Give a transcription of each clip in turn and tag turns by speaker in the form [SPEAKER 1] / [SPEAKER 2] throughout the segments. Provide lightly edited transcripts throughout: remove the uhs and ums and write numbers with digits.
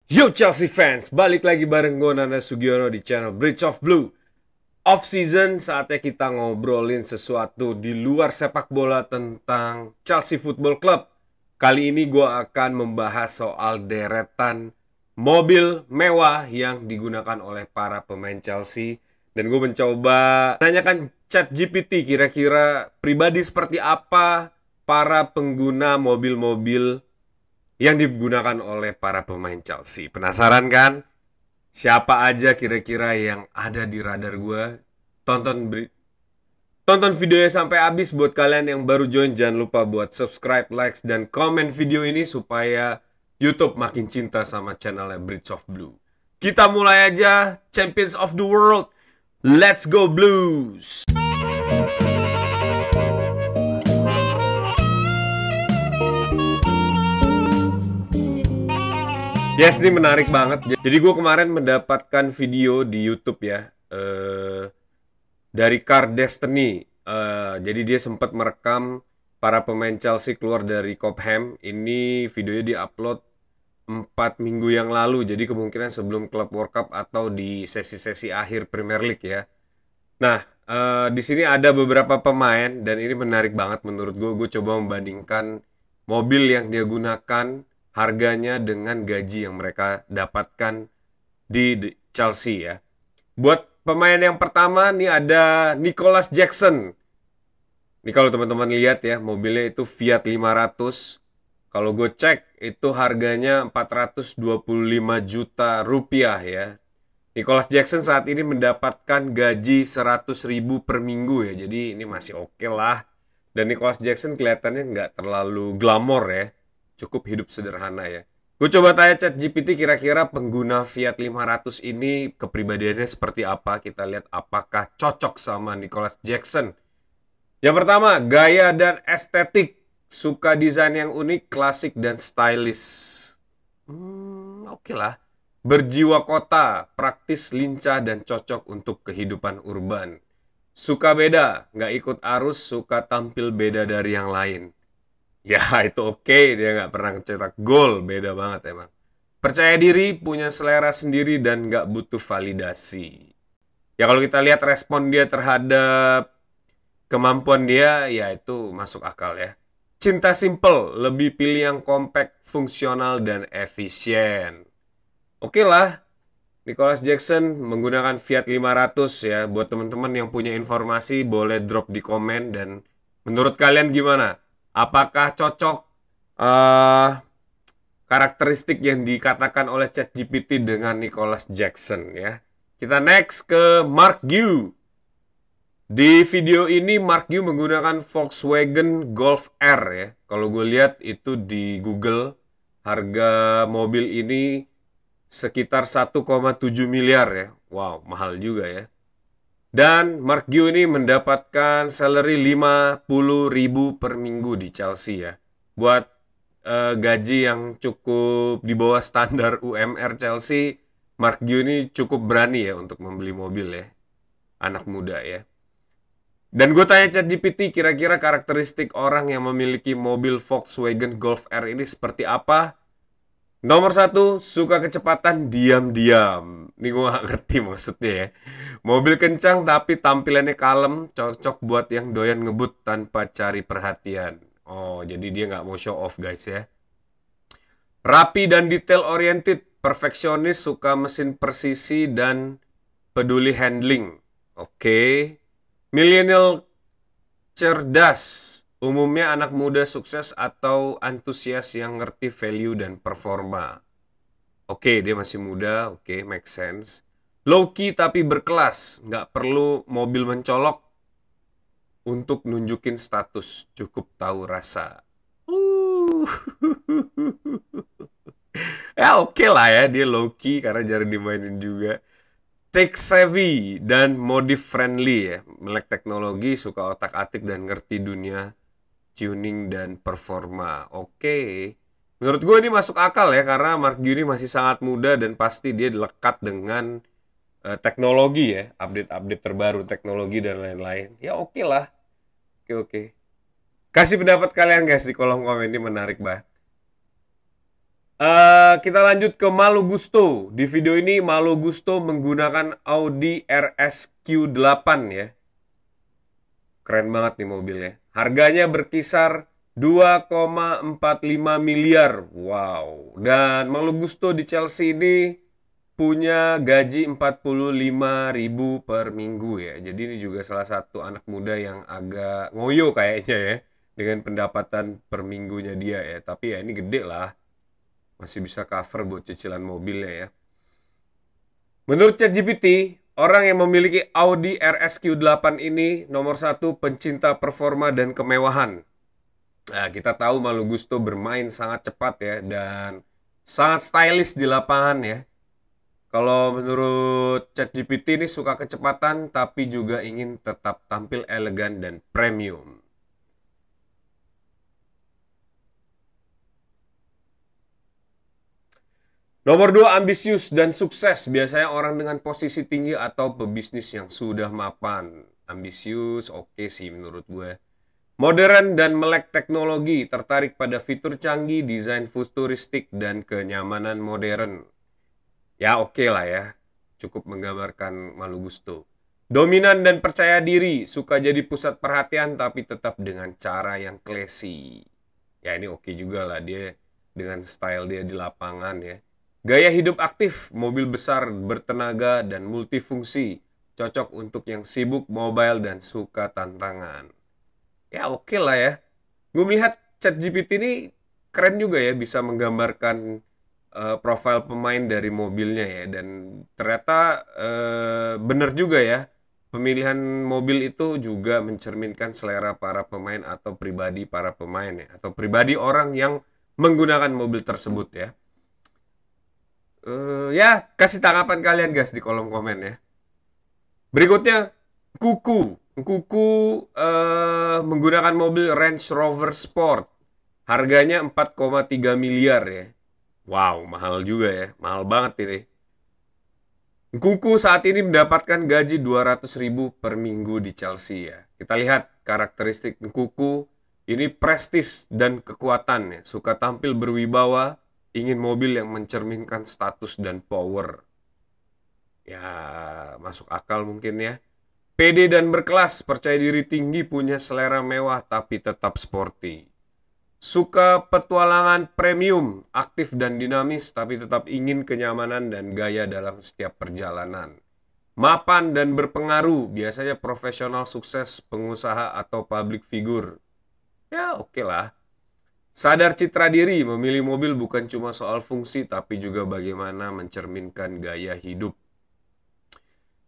[SPEAKER 1] Yo Chelsea fans, balik lagi bareng gue Nana Sugiono di channel Bridge of Blue. Off season, saatnya kita ngobrolin sesuatu di luar sepak bola tentang Chelsea Football Club. Kali ini gue akan membahas soal deretan mobil mewah yang digunakan oleh para pemain Chelsea. Dan gue mencoba nanyakan ChatGPT, kira-kira pribadi seperti apa para pengguna mobil-mobil yang digunakan oleh para pemain Chelsea. Penasaran kan? Siapa aja kira-kira yang ada di radar gue? Tonton videonya sampai habis. Buat kalian yang baru join, jangan lupa buat subscribe, like, dan komen video ini supaya YouTube makin cinta sama channelnya Bridge of Blue. Kita mulai aja. Champions of the World, let's go Blues! Yes, ini menarik banget. Jadi gue kemarin mendapatkan video di YouTube ya, dari Car Destiny. Jadi dia sempat merekam para pemain Chelsea keluar dari Cobham. Ini videonya diupload 4 minggu yang lalu. Jadi kemungkinan sebelum Club World Cup atau di sesi-sesi akhir Premier League ya. Nah, di sini ada beberapa pemain dan ini menarik banget menurut gue. Gue coba membandingkan mobil yang dia gunakan, harganya dengan gaji yang mereka dapatkan di Chelsea ya. Buat pemain yang pertama nih ada Nicholas Jackson. Ini kalau teman-teman lihat ya, mobilnya itu Fiat 500. Kalau gue cek itu harganya 425 juta rupiah ya. Nicholas Jackson saat ini mendapatkan gaji 100.000 per minggu ya. Jadi ini masih oke lah. Dan Nicholas Jackson kelihatannya nggak terlalu glamor ya. Cukup hidup sederhana ya. Gue coba tanya ChatGPT kira-kira pengguna Fiat 500 ini kepribadiannya seperti apa. Kita lihat apakah cocok sama Nicholas Jackson. Yang pertama, gaya dan estetik. Suka desain yang unik, klasik, dan stylish. Oke lah. Berjiwa kota, praktis, lincah, dan cocok untuk kehidupan urban. Suka beda, nggak ikut arus, suka tampil beda dari yang lain. Ya itu oke, dia nggak pernah cetak gol, beda banget emang. Percaya diri, punya selera sendiri dan nggak butuh validasi. Ya kalau kita lihat respon dia terhadap kemampuan dia, ya itu masuk akal ya. Cinta simple, lebih pilih yang compact, fungsional dan efisien. Oke lah, Nicholas Jackson menggunakan Fiat 500 ya. Buat teman-teman yang punya informasi boleh drop di komen dan menurut kalian gimana? Apakah cocok karakteristik yang dikatakan oleh ChatGPT dengan Nicholas Jackson ya? Kita next ke Mark Gue. Di video ini Mark Gue menggunakan Volkswagen Golf R ya. Kalau gue lihat itu di Google, harga mobil ini sekitar 1,7 miliar ya. Wow, mahal juga ya. Dan Mark Gue ini mendapatkan salary 50.000 per minggu di Chelsea ya. Buat gaji yang cukup di bawah standar UMR Chelsea, Mark Gue ini cukup berani ya untuk membeli mobil ya. Anak muda ya. Dan gue tanya ChatGPT kira-kira karakteristik orang yang memiliki mobil Volkswagen Golf R ini seperti apa? Nomor 1, suka kecepatan diam-diam. Ini gue gak ngerti maksudnya ya. Mobil kencang tapi tampilannya kalem, cocok buat yang doyan ngebut tanpa cari perhatian. Oh, jadi dia nggak mau show off guys ya. Rapi dan detail oriented, perfeksionis, suka mesin presisi dan peduli handling. Oke. Millennial cerdas. Umumnya anak muda sukses atau antusias yang ngerti value dan performa. Oke, dia masih muda. Oke, make sense. Low key tapi berkelas. Nggak perlu mobil mencolok untuk nunjukin status. Cukup tahu rasa. Ya oke lah ya, dia low key karena jarang dimainin juga. Tech savvy dan modif friendly ya. Melek teknologi, suka otak-atik dan ngerti dunia tuning dan performa. Oke. Menurut gue ini masuk akal ya, karena Mark Gue masih sangat muda dan pasti dia lekat dengan teknologi ya, update-update terbaru teknologi dan lain-lain. Ya oke lah. Oke. Kasih pendapat kalian guys di kolom komen, ini menarik banget. Kita lanjut ke Malo Gusto. Di video ini Malo Gusto menggunakan Audi RSQ8 ya. Keren banget nih mobilnya. Harganya berkisar 2,45 miliar. Wow. Dan Malo Gusto di Chelsea ini punya gaji 45.000 per minggu ya. Jadi ini juga salah satu anak muda yang agak ngoyo kayaknya ya. Dengan pendapatan per minggunya dia ya. Tapi ya ini gede lah. Masih bisa cover buat cicilan mobilnya ya. Menurut ChatGPT, orang yang memiliki Audi RSQ8 ini nomor 1 pencinta performa dan kemewahan. Nah, kita tahu Malo Gusto bermain sangat cepat ya dan sangat stylish di lapangan ya. Kalau menurut ChatGPT ini suka kecepatan tapi juga ingin tetap tampil elegan dan premium. Nomor 2, ambisius dan sukses. Biasanya orang dengan posisi tinggi atau pebisnis yang sudah mapan. Ambisius, oke sih menurut gue. Modern dan melek teknologi, tertarik pada fitur canggih, desain futuristik, dan kenyamanan modern. Ya oke lah ya, cukup menggambarkan Malo Gusto. Dominan dan percaya diri, suka jadi pusat perhatian tapi tetap dengan cara yang classy. Ya ini oke juga lah, dia dengan style dia di lapangan ya. Gaya hidup aktif, mobil besar, bertenaga, dan multifungsi. Cocok untuk yang sibuk, mobile, dan suka tantangan. Ya oke lah ya. Gue melihat ChatGPT ini keren juga ya, bisa menggambarkan profil pemain dari mobilnya ya. Dan ternyata bener juga ya, pemilihan mobil itu juga mencerminkan selera para pemain atau pribadi para pemain ya. Atau pribadi orang yang menggunakan mobil tersebut ya. Ya, kasih tanggapan kalian guys di kolom komen ya. Berikutnya, Kuku. Kuku menggunakan mobil Range Rover Sport. Harganya 4,3 miliar ya. Wow, mahal juga ya. Mahal banget ini. Kuku saat ini mendapatkan gaji 200.000 per minggu di Chelsea ya. Kita lihat karakteristik Kuku. Ini prestis dan kekuatan ya. Suka tampil berwibawa. Ingin mobil yang mencerminkan status dan power. Ya, masuk akal mungkin ya. Pede dan berkelas, percaya diri tinggi, punya selera mewah tapi tetap sporty. Suka petualangan premium, aktif dan dinamis tapi tetap ingin kenyamanan dan gaya dalam setiap perjalanan. Mapan dan berpengaruh, biasanya profesional sukses, pengusaha atau public figure. Ya, oke lah. Sadar citra diri, memilih mobil bukan cuma soal fungsi, tapi juga bagaimana mencerminkan gaya hidup.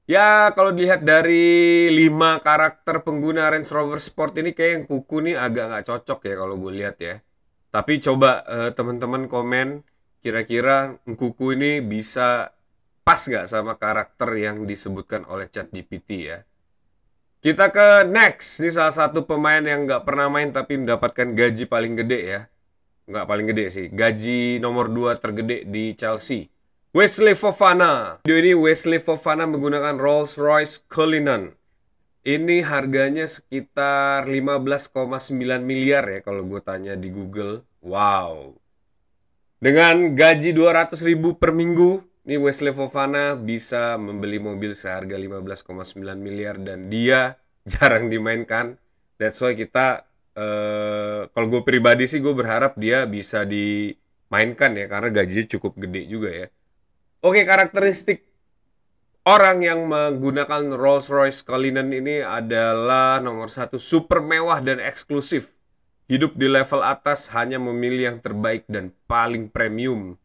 [SPEAKER 1] Ya, kalau dilihat dari 5 karakter pengguna Range Rover Sport ini, kayak yang Kuku nih agak nggak cocok ya kalau gue lihat ya. Tapi coba teman-teman komen, kira-kira Kuku ini bisa pas nggak sama karakter yang disebutkan oleh ChatGPT ya. Kita ke next. Ini salah satu pemain yang nggak pernah main tapi mendapatkan gaji paling gede ya. Nggak paling gede sih. Gaji nomor 2 tergede di Chelsea. Wesley Fofana. Video ini Wesley Fofana menggunakan Rolls-Royce Cullinan. Ini harganya sekitar 15,9 miliar ya kalau gue tanya di Google. Wow. Dengan gaji 200.000 per minggu. Ini Wesley Fofana bisa membeli mobil seharga 15,9 miliar dan dia jarang dimainkan. That's why kita, kalau gue pribadi sih gue berharap dia bisa dimainkan ya karena gajinya cukup gede juga ya. Oke, karakteristik orang yang menggunakan Rolls-Royce Cullinan ini adalah nomor 1, super mewah dan eksklusif. Hidup di level atas, hanya memilih yang terbaik dan paling premium.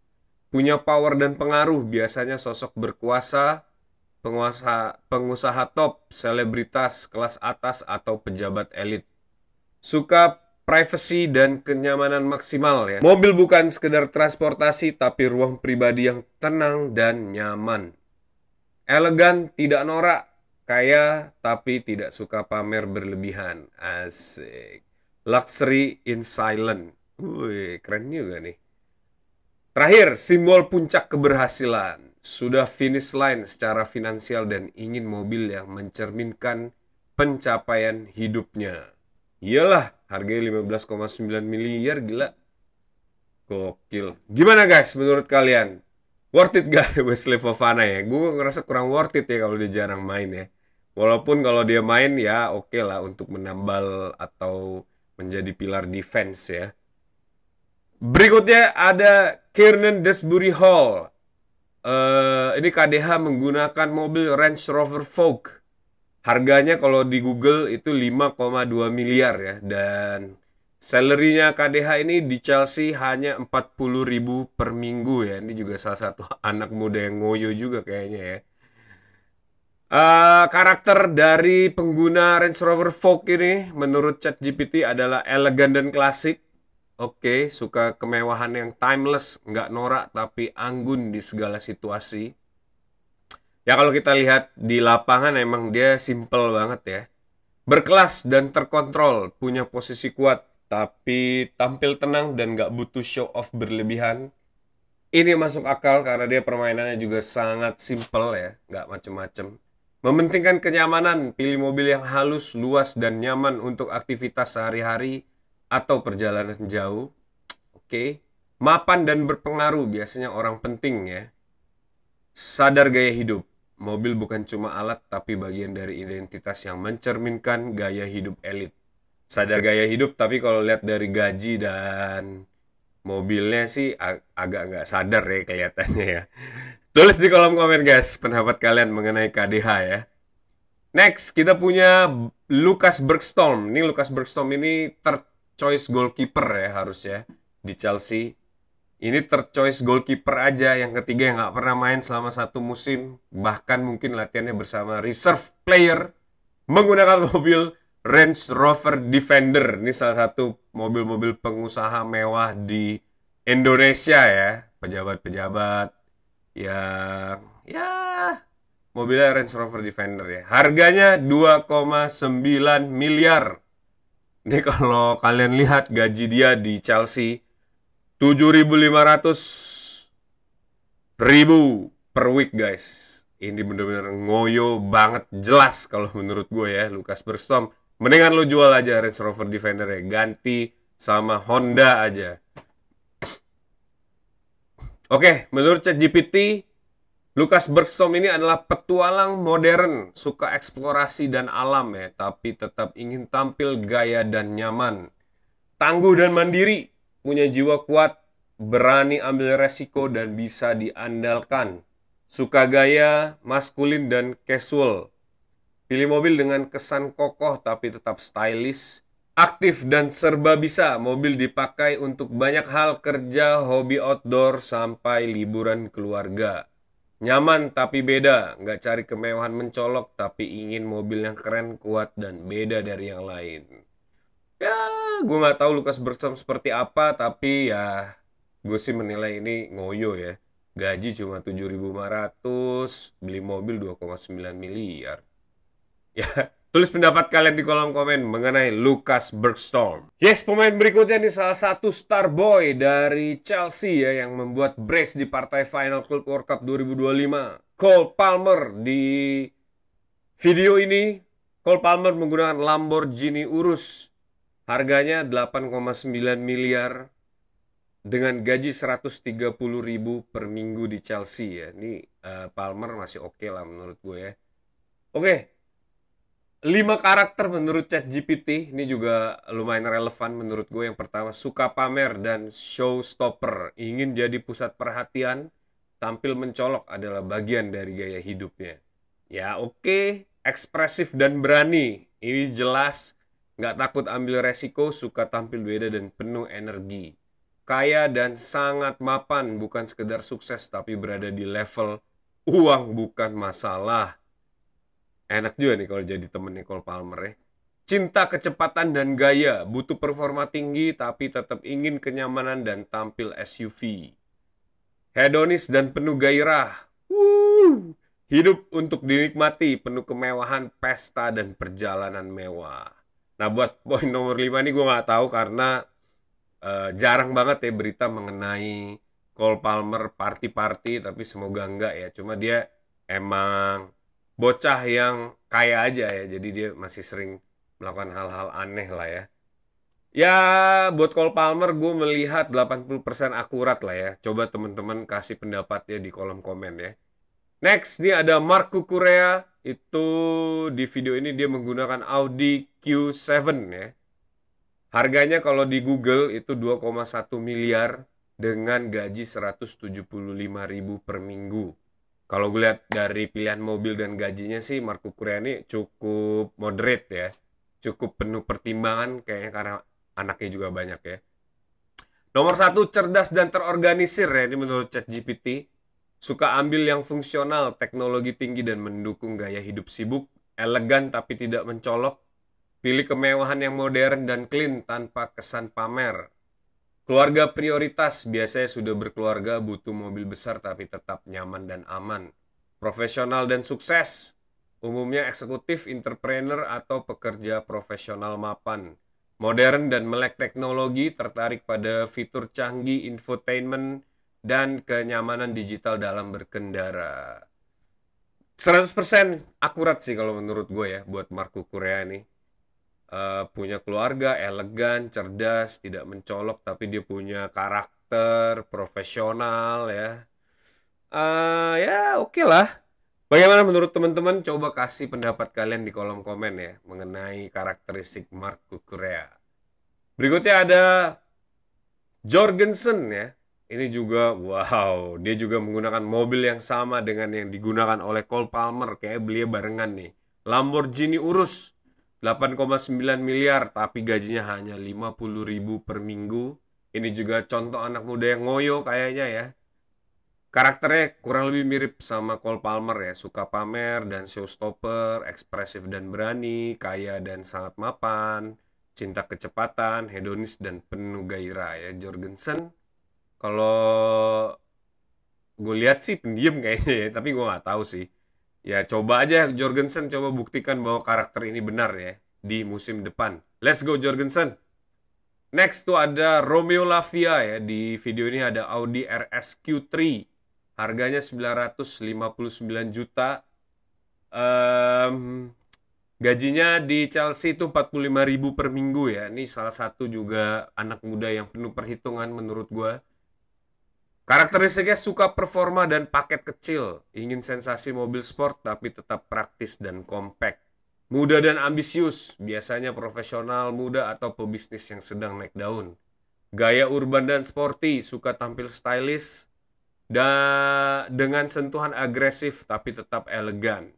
[SPEAKER 1] Punya power dan pengaruh, biasanya sosok berkuasa, pengusaha top, selebritas kelas atas, atau pejabat elit. Suka privacy dan kenyamanan maksimal ya. Mobil bukan sekedar transportasi, tapi ruang pribadi yang tenang dan nyaman. Elegan, tidak norak, kaya, tapi tidak suka pamer berlebihan. Asik. Luxury in silent. Wih, keren juga nih. Terakhir, simbol puncak keberhasilan. Sudah finish line secara finansial dan ingin mobil yang mencerminkan pencapaian hidupnya. Iyalah, harganya 15,9 miliar, gila. Gokil. Gimana guys menurut kalian? Worth it gak Wesley Fofana ya? Gue ngerasa kurang worth it ya kalau dia jarang main ya. Walaupun kalau dia main ya oke lah untuk menambal atau menjadi pilar defense ya. Berikutnya ada Kiernan Desbury Hall. Ini KDH menggunakan mobil Range Rover Vogue. Harganya kalau di Google itu 5,2 miliar ya. Dan salary-nya KDH ini di Chelsea hanya 40.000 per minggu ya. Ini juga salah satu anak muda yang ngoyo juga kayaknya ya. Karakter dari pengguna Range Rover Vogue ini menurut ChatGPT adalah elegan dan klasik. Oke, suka kemewahan yang timeless, nggak norak tapi anggun di segala situasi. Ya kalau kita lihat di lapangan emang dia simple banget ya. Berkelas dan terkontrol, punya posisi kuat, tapi tampil tenang dan nggak butuh show off berlebihan. Ini masuk akal karena dia permainannya juga sangat simple ya, nggak macem-macem. Mementingkan kenyamanan, pilih mobil yang halus, luas, dan nyaman untuk aktivitas sehari-hari atau perjalanan jauh. Oke. Mapan dan berpengaruh, biasanya orang penting ya. Sadar gaya hidup. Mobil bukan cuma alat, tapi bagian dari identitas yang mencerminkan gaya hidup elit. Sadar gaya hidup, tapi kalau lihat dari gaji dan mobilnya sih agak nggak sadar ya kelihatannya ya. Tulis di kolom komen guys, pendapat kalian mengenai KDH ya. Next, kita punya Lucas Bergstrom. Ini Lucas Bergstrom ini third choice goalkeeper ya harusnya di Chelsea. Ini third choice goalkeeper aja, yang ketiga yang nggak pernah main selama satu musim, bahkan mungkin latihannya bersama reserve player menggunakan mobil Range Rover Defender. Ini salah satu mobil-mobil pengusaha mewah di Indonesia ya, pejabat-pejabat yang ya mobilnya Range Rover Defender ya. Harganya 2,9 miliar. Ini kalau kalian lihat gaji dia di Chelsea 7.500.000 per week guys. Ini bener-bener ngoyo banget, jelas kalau menurut gue ya. Lucas Bergstrom, mendingan lo jual aja Range Rover Defender ya, ganti sama Honda aja. Oke, menurut ChatGPT, Lucas Bergstrom ini adalah petualang modern, suka eksplorasi dan alam ya, tapi tetap ingin tampil gaya dan nyaman. Tangguh dan mandiri, punya jiwa kuat, berani ambil resiko dan bisa diandalkan. Suka gaya, maskulin dan casual. Pilih mobil dengan kesan kokoh tapi tetap stylish. Aktif dan serba bisa, mobil dipakai untuk banyak hal, kerja, hobi outdoor, sampai liburan keluarga. Nyaman tapi beda, nggak cari kemewahan mencolok tapi ingin mobil yang keren, kuat, dan beda dari yang lain. Ya, gue nggak tahu Lucas Bergstrom seperti apa, tapi ya gue sih menilai ini ngoyo ya. Gaji cuma 7.500, beli mobil 2,9 miliar. Ya, tulis pendapat kalian di kolom komen mengenai Lucas Bergstrom. Yes, pemain berikutnya nih salah satu star boy dari Chelsea ya, yang membuat brace di partai final Club World Cup 2025. Cole Palmer. Di video ini Cole Palmer menggunakan Lamborghini Urus. Harganya 8,9 miliar dengan gaji 130.000 per minggu di Chelsea ya. Ini Palmer masih oke lah menurut gue ya. Oke. 5 karakter menurut ChatGPT. Ini juga lumayan relevan menurut gue. Yang pertama, suka pamer dan showstopper. Ingin jadi pusat perhatian, tampil mencolok adalah bagian dari gaya hidupnya. Ya oke. Ekspresif dan berani. Ini jelas. Nggak takut ambil resiko, suka tampil beda dan penuh energi. Kaya dan sangat mapan, bukan sekedar sukses tapi berada di level uang bukan masalah. Enak juga nih kalau jadi temennya Cole Palmer ya. Cinta kecepatan dan gaya, butuh performa tinggi tapi tetap ingin kenyamanan dan tampil SUV. Hedonis dan penuh gairah. Hidup untuk dinikmati, penuh kemewahan, pesta dan perjalanan mewah. Nah buat poin nomor 5 ini gue nggak tahu karena jarang banget ya berita mengenai Cole Palmer party-party, tapi semoga enggak ya. Cuma dia emang bocah yang kaya aja ya, jadi dia masih sering melakukan hal-hal aneh lah ya. Ya, buat Cole Palmer gue melihat 80% akurat lah ya. Coba teman-teman kasih pendapatnya di kolom komen ya. Next, ini ada Mark Cucurella. Itu di video ini dia menggunakan Audi Q7 ya. Harganya kalau di Google itu 2,1 miliar dengan gaji 175.000 per minggu. Kalau gue lihat dari pilihan mobil dan gajinya sih Mark Cucurella ini cukup moderate ya. Cukup penuh pertimbangan kayaknya karena anaknya juga banyak ya. Nomor 1, cerdas dan terorganisir ya. Ini menurut ChatGPT. Suka ambil yang fungsional, teknologi tinggi dan mendukung gaya hidup sibuk. Elegan tapi tidak mencolok. Pilih kemewahan yang modern dan clean tanpa kesan pamer. Keluarga prioritas, biasanya sudah berkeluarga, butuh mobil besar tapi tetap nyaman dan aman. Profesional dan sukses, umumnya eksekutif, entrepreneur, atau pekerja profesional mapan. Modern dan melek teknologi, tertarik pada fitur canggih, infotainment, dan kenyamanan digital dalam berkendara. 100% akurat sih kalau menurut gue ya buat Mark Cucurella ini. Punya keluarga, elegan, cerdas, tidak mencolok, tapi dia punya karakter, profesional ya. Ya oke lah. Bagaimana menurut teman-teman? Coba kasih pendapat kalian di kolom komen ya mengenai karakteristik Mark Cucurella. Berikutnya ada Jorgensen ya. Ini juga wow, dia juga menggunakan mobil yang sama dengan yang digunakan oleh Cole Palmer. Kayak beliau barengan nih. Lamborghini Urus 8,9 miliar tapi gajinya hanya 50.000 per minggu. Ini juga contoh anak muda yang ngoyo kayaknya ya. Karakternya kurang lebih mirip sama Cole Palmer ya. Suka pamer dan showstopper, ekspresif dan berani, kaya dan sangat mapan, cinta kecepatan, hedonis dan penuh gairah ya. Jorgensen kalau gue lihat sih pendiam kayaknya ya, tapi gue nggak tahu sih. Ya coba aja Jorgensen, coba buktikan bahwa karakter ini benar ya di musim depan. Let's go Jorgensen. Next tuh ada Romeo Lavia ya. Di video ini ada Audi RS Q3. Harganya 959 juta. Gajinya di Chelsea itu 45.000 per minggu ya. Ini salah satu juga anak muda yang penuh perhitungan menurut gue. Karakteristiknya suka performa dan paket kecil. Ingin sensasi mobil sport tapi tetap praktis dan compact. Muda dan ambisius. Biasanya profesional, muda, atau pebisnis yang sedang naik daun. Gaya urban dan sporty. Suka tampil stylish. Dan dengan sentuhan agresif tapi tetap elegan.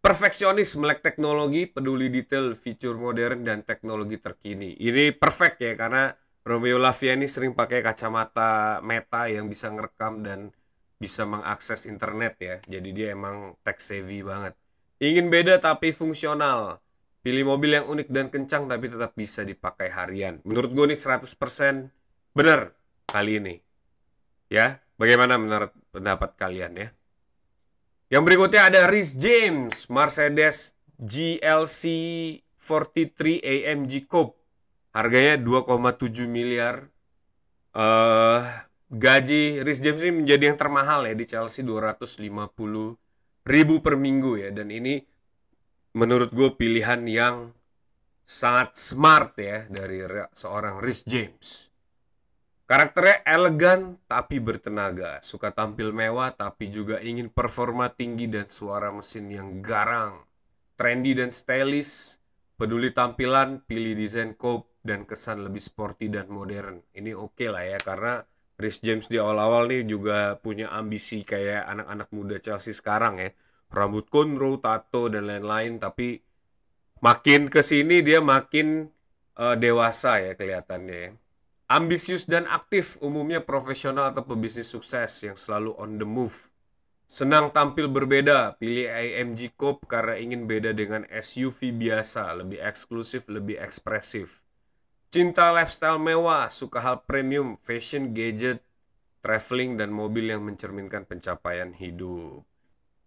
[SPEAKER 1] Perfeksionis, melek teknologi, peduli detail, fitur modern, dan teknologi terkini. Ini perfect ya karena Romeo Lavia ini sering pakai kacamata Meta yang bisa ngerekam dan bisa mengakses internet ya. Jadi dia emang tech savvy banget. Ingin beda tapi fungsional. Pilih mobil yang unik dan kencang tapi tetap bisa dipakai harian. Menurut gue nih 100% benar kali ini. Ya, bagaimana menurut pendapat kalian ya? Yang berikutnya ada Rhys James, Mercedes GLC 43 AMG Coupe. Harganya 2,7 miliar. Gaji Rhys James ini menjadi yang termahal ya di Chelsea, 250.000 per minggu ya. Dan ini menurut gue pilihan yang sangat smart ya dari seorang Rhys James. Karakternya elegan tapi bertenaga. Suka tampil mewah tapi juga ingin performa tinggi dan suara mesin yang garang. Trendy dan stylish. Peduli tampilan, pilih desain coupe dan kesan lebih sporty dan modern. Ini oke lah ya, karena Rhys James di awal-awal nih juga punya ambisi kayak anak-anak muda Chelsea sekarang ya. Rambut cornrow, tato, dan lain-lain. Tapi makin kesini dia makin dewasa ya kelihatannya ya. Ambisius dan aktif, umumnya profesional atau pebisnis sukses yang selalu on the move. Senang tampil berbeda, pilih AMG Coupe karena ingin beda dengan SUV biasa, lebih eksklusif, lebih ekspresif. Cinta lifestyle mewah, suka hal premium, fashion, gadget, traveling, dan mobil yang mencerminkan pencapaian hidup.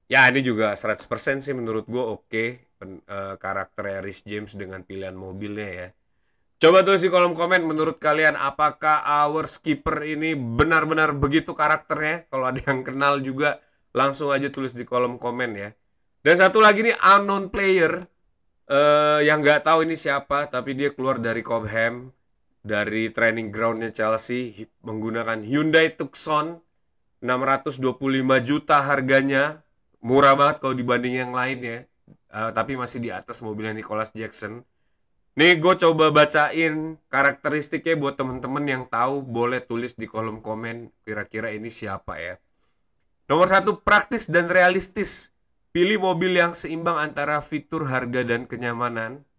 [SPEAKER 1] Ya ini juga 100% sih menurut gue oke. Karakter Rhys James dengan pilihan mobilnya ya. Coba tulis di kolom komen menurut kalian apakah Our Skipper ini benar-benar begitu karakternya. Kalau ada yang kenal juga langsung aja tulis di kolom komen ya. Dan satu lagi nih unknown player. yang nggak tahu ini siapa, tapi dia keluar dari Cobham, dari training groundnya Chelsea, menggunakan Hyundai Tucson, 625 juta harganya, murah banget kalau dibanding yang lain ya. Tapi masih di atas mobilnya Nicholas Jackson. Nih gue coba bacain karakteristiknya buat temen-temen yang tahu, boleh tulis di kolom komen kira-kira ini siapa ya. Nomor 1, praktis dan realistis. Pilih mobil yang seimbang antara fitur, harga, dan kenyamanan.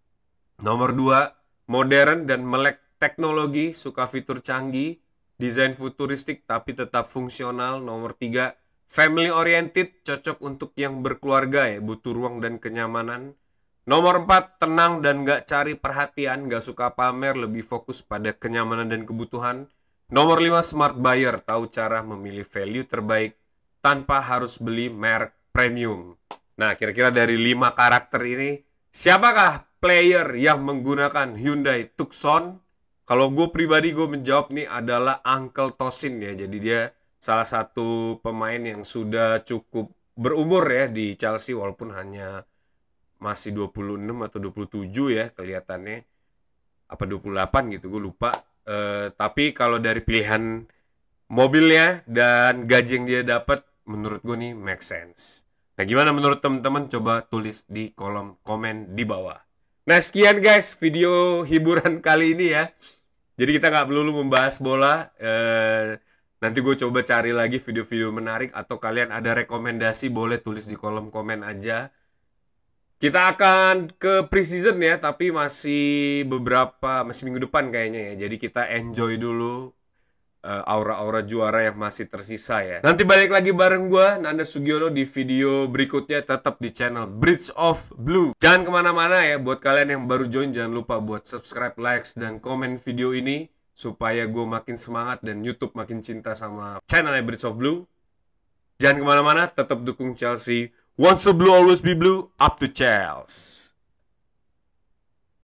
[SPEAKER 1] Nomor 2, modern dan melek teknologi, suka fitur canggih, desain futuristik tapi tetap fungsional. Nomor 3, family oriented, cocok untuk yang berkeluarga ya, butuh ruang dan kenyamanan. Nomor 4, tenang dan gak cari perhatian, gak suka pamer, lebih fokus pada kenyamanan dan kebutuhan. Nomor 5, smart buyer, tahu cara memilih value terbaik tanpa harus beli merek premium. Nah, kira-kira dari 5 karakter ini, siapakah player yang menggunakan Hyundai Tucson? Kalau gue pribadi, gue menjawab nih adalah Uncle Tosin ya. Jadi dia salah satu pemain yang sudah cukup berumur ya di Chelsea, walaupun hanya masih 26 atau 27 ya kelihatannya, apa 28 gitu, gue lupa. Tapi kalau dari pilihan mobilnya dan gaji yang dia dapat, menurut gue nih make sense. Nah, gimana menurut teman-teman? Coba tulis di kolom komen di bawah. Nah, sekian guys video hiburan kali ini ya. Jadi kita nggak melulu membahas bola. Nanti gue coba cari lagi video-video menarik, atau kalian ada rekomendasi boleh tulis di kolom komen aja. Kita akan ke preseason ya, tapi masih minggu depan kayaknya ya. Jadi kita enjoy dulu aura-aura juara yang masih tersisa ya. Nanti balik lagi bareng gue, Nanda Sugiono, di video berikutnya, tetap di channel Bridge of Blue. Jangan kemana-mana ya, buat kalian yang baru join jangan lupa buat subscribe, likes, dan komen video ini, supaya gue makin semangat dan YouTube makin cinta sama channelnya Bridge of Blue. Jangan kemana-mana, tetap dukung Chelsea. Once a blue, always be blue. Up to Chelsea.